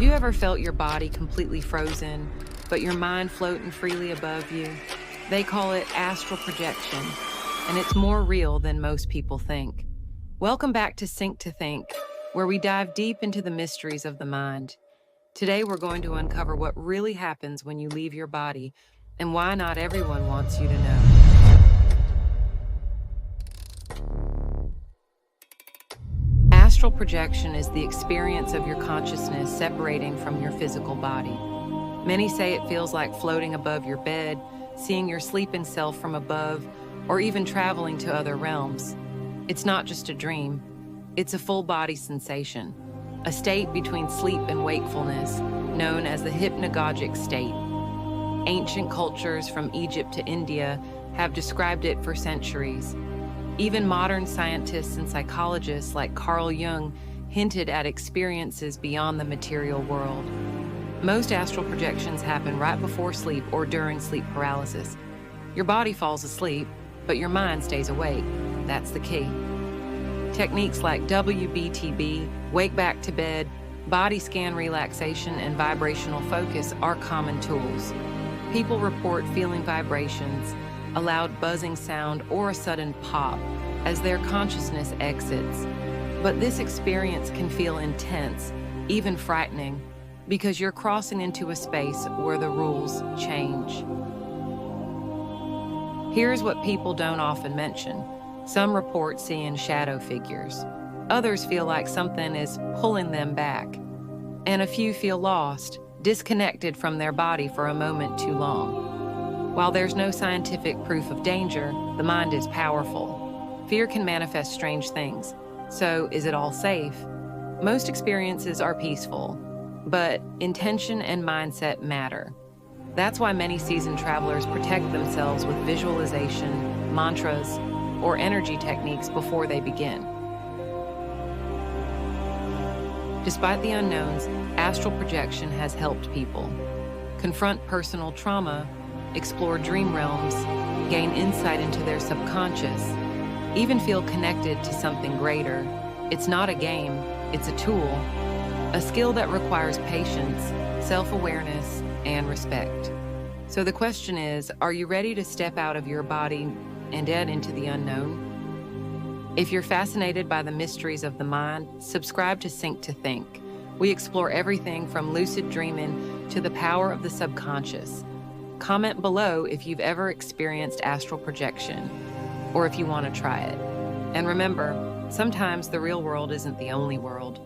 Have you ever felt your body completely frozen, but your mind floating freely above you? They call it astral projection, and it's more real than most people think. Welcome back to Sync to Think, where we dive deep into the mysteries of the mind. Today, we're going to uncover what really happens when you leave your body and why not everyone wants you to know. Astral projection is the experience of your consciousness separating from your physical body. Many say it feels like floating above your bed, seeing your sleeping self from above, or even traveling to other realms. It's not just a dream, it's a full-body sensation, a state between sleep and wakefulness, known as the hypnagogic state. Ancient cultures from Egypt to India have described it for centuries. Even modern scientists and psychologists like Carl Jung hinted at experiences beyond the material world. Most astral projections happen right before sleep or during sleep paralysis. Your body falls asleep, but your mind stays awake. That's the key. Techniques like WBTB, wake back to bed, body scan relaxation, and vibrational focus are common tools. People report feeling vibrations, a loud buzzing sound, or a sudden pop as their consciousness exits. But this experience can feel intense, even frightening, because you're crossing into a space where the rules change. Here's what people don't often mention. Some report seeing shadow figures. Others feel like something is pulling them back. And a few feel lost, disconnected from their body for a moment too long. While there's no scientific proof of danger, the mind is powerful. Fear can manifest strange things. So, is it all safe? Most experiences are peaceful, but intention and mindset matter. That's why many seasoned travelers protect themselves with visualization, mantras, or energy techniques before they begin. Despite the unknowns, astral projection has helped people confront personal trauma, explore dream realms, gain insight into their subconscious, even feel connected to something greater. It's not a game, it's a tool, a skill that requires patience, self-awareness, and respect. So the question is, are you ready to step out of your body and head into the unknown? If you're fascinated by the mysteries of the mind, subscribe to Sync to Think. We explore everything from lucid dreaming to the power of the subconscious. Comment below if you've ever experienced astral projection, or if you want to try it. And remember, sometimes the real world isn't the only world.